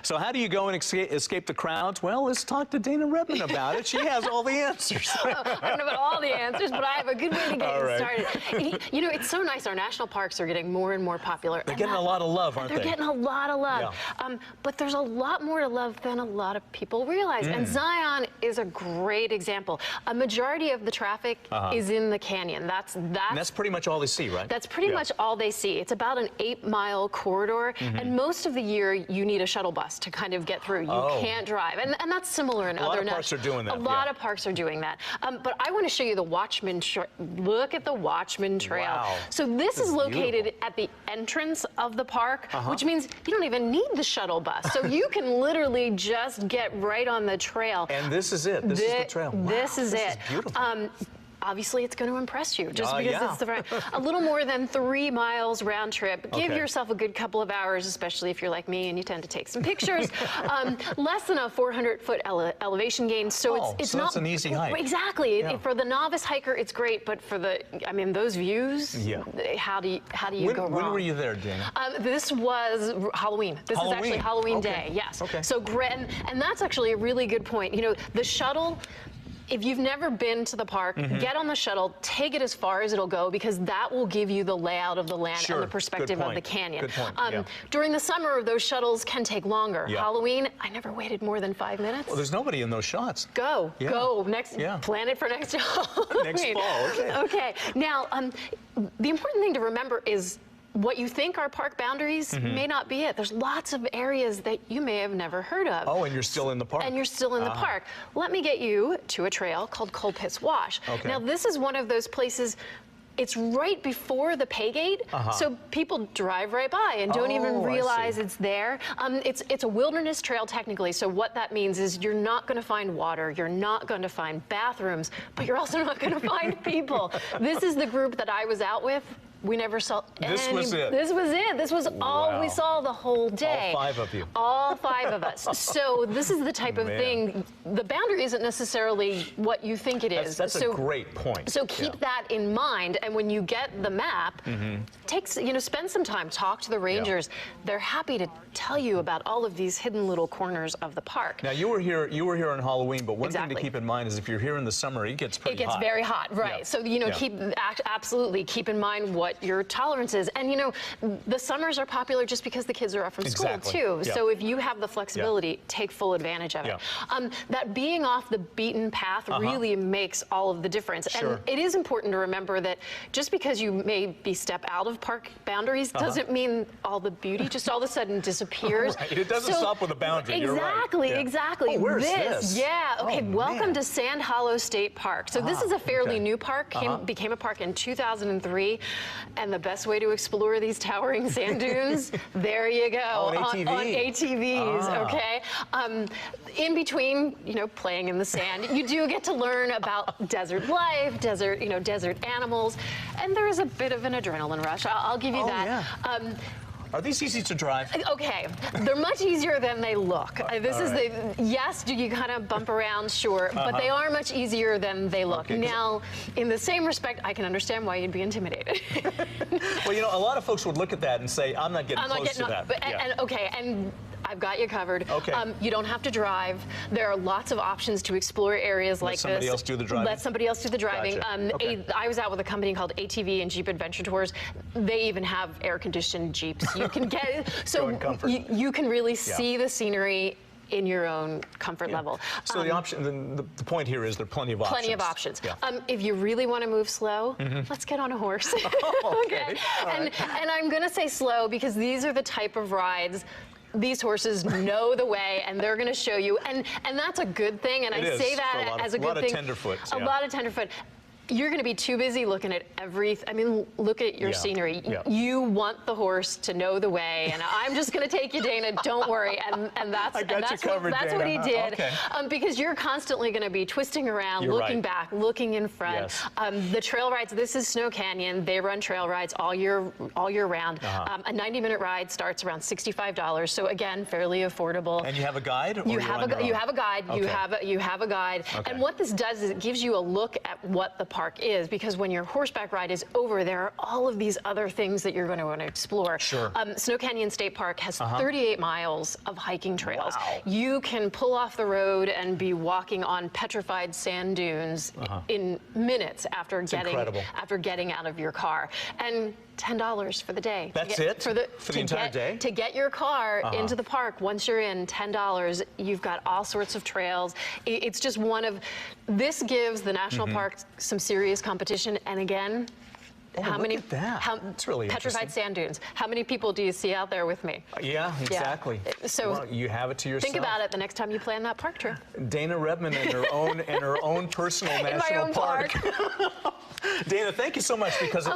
So how do you go and escape the crowds? Well, let's talk to Dana Redmond about it. She has all the answers. I don't know about all the answers, but I have a good way to get started. You know, it's so nice. Our national parks are getting more and more popular. They're getting a lot of love, aren't they? They're getting a lot of love. Yeah. But there's a lot more to love than a lot of people realize. And Zion is a great example. A majority of the traffic is in the canyon. And that's pretty much all they see, right? That's pretty much all they see. It's about an 8-mile corridor, and most of the year you need a shuttle bus to kind of get through. You can't drive, and that's similar in other. A lot of parks are doing that. A lot of parks are doing that. But I want to show you the Watchman. Look at the Watchman Trail. Wow. So this is located at the entrance of the park, which means you don't even need the shuttle bus. So you can literally just get right on the trail. And this is it. This is the trail. Wow, this is it. Is beautiful. Obviously, it's going to impress you just because it's the a little more than 3 miles round trip. Give yourself a good couple of hours, especially if you're like me and you tend to take some pictures. Less than a 400-foot elevation gain, so it's not. That's an easy hike. Exactly. For the novice hiker, it's great, but for those views, how do you go wrong? When were you there, Dana? This was Halloween. This is actually Halloween day. Yes. Okay. So and that's actually a really good point. You know, the shuttle. If you've never been to the park, get on the shuttle, take it as far as it'll go, because that will give you the layout of the land and the perspective of the canyon. Good point. During the summer, those shuttles can take longer. Halloween, I never waited more than 5 minutes. Well, there's nobody in those shots. Go. Plan it for next Halloween. Next fall, Okay. Now, the important thing to remember is what you think are park boundaries may not be it. There's lots of areas that you may have never heard of. Oh, and you're still in the park. And you're still in the park. Let me get you to a trail called Colpitts Wash. Now, this is one of those places. It's right before the pay gate, so people drive right by and don't even realize it's there. It's a wilderness trail technically, so what that means is you're not going to find water, you're not going to find bathrooms, but you're also not going to find people. This is the group that I was out with. We never saw This was it. This was it. This was all we saw the whole day. All 5 of you. All 5 of us. So this is the type of thing. The boundary isn't necessarily what you think it is. That's a great point. So keep that in mind. And when you get the map, spend some time, talk to the rangers. They're happy to tell you about all of these hidden little corners of the park. Now you were here on Halloween, but one thing to keep in mind is if you're here in the summer, it gets pretty hot. It gets very hot, right? So absolutely keep in mind what your tolerance is. And the summers are popular just because the kids are off from school too. So if you have the flexibility, take full advantage of it. That being off the beaten path really makes all of the difference. And it is important to remember that just because you maybe step out of park boundaries doesn't mean all the beauty just all of a sudden disappears. It doesn't stop with a boundary. Exactly, exactly. Oh, where's this? Yeah. Okay. Welcome to Sand Hollow State Park. So this is a fairly new park. Became a park in 2003. And the best way to explore these towering sand dunes, there you go. On ATVs, okay? In between, playing in the sand, you do get to learn about desert life, desert animals, and there is a bit of an adrenaline rush. I'll give you that. Are these easy to drive? Okay, they're much easier than they look. Do you kind of bump around? Sure, but they are much easier than they look. Now, in the same respect, I can understand why you'd be intimidated. Well, a lot of folks would look at that and say, I'm not getting close to that. And I've got you covered. Okay. You don't have to drive. There are lots of options to explore areas like this. Let somebody else do the driving? Let somebody else do the driving. Gotcha. I was out with a company called ATV and Jeep Adventure Tours. They even have air-conditioned Jeeps. You can get so you can really see the scenery in your own comfort level. So the point here is there are plenty of options. Plenty of options. If you really want to move slow, let's get on a horse. Okay. And I'm going to say slow because these are the type of rides. These horses know the way, and they're going to show you, and that's a good thing. And I say that as a good thing. A lot of tenderfoot. A lot of tenderfoot. You're going to be too busy looking at look at your scenery. You want the horse to know the way, and I'm just going to take you, Dana. Don't worry, and that's what he did. Okay. Because you're constantly going to be twisting around, looking back, looking in front. The trail rides. This is Snow Canyon. They run trail rides all year round. A 90-minute ride starts around $65. So again, fairly affordable. And you have a guide. You have a guide. You have a guide. And what this does is it gives you a look at what the park is, because when your horseback ride is over, there are all of these other things that you're going to want to explore. Sure. Snow Canyon State Park has 38 miles of hiking trails. Wow. You can pull off the road and be walking on petrified sand dunes in minutes after getting out of your car. And $10 for the day. That's it? For the entire day? To get your car into the park, once you're in, $10. You've got all sorts of trails. It's just one of, this gives the national park some serious competition. And again, how many? At that. That's really petrified sand dunes. How many people do you see out there with me? Yeah, exactly. Yeah. So well, you have it to yourself. Think about it the next time you plan that park trip. Dana Rebman and her own personal national park. Dana, thank you so much, because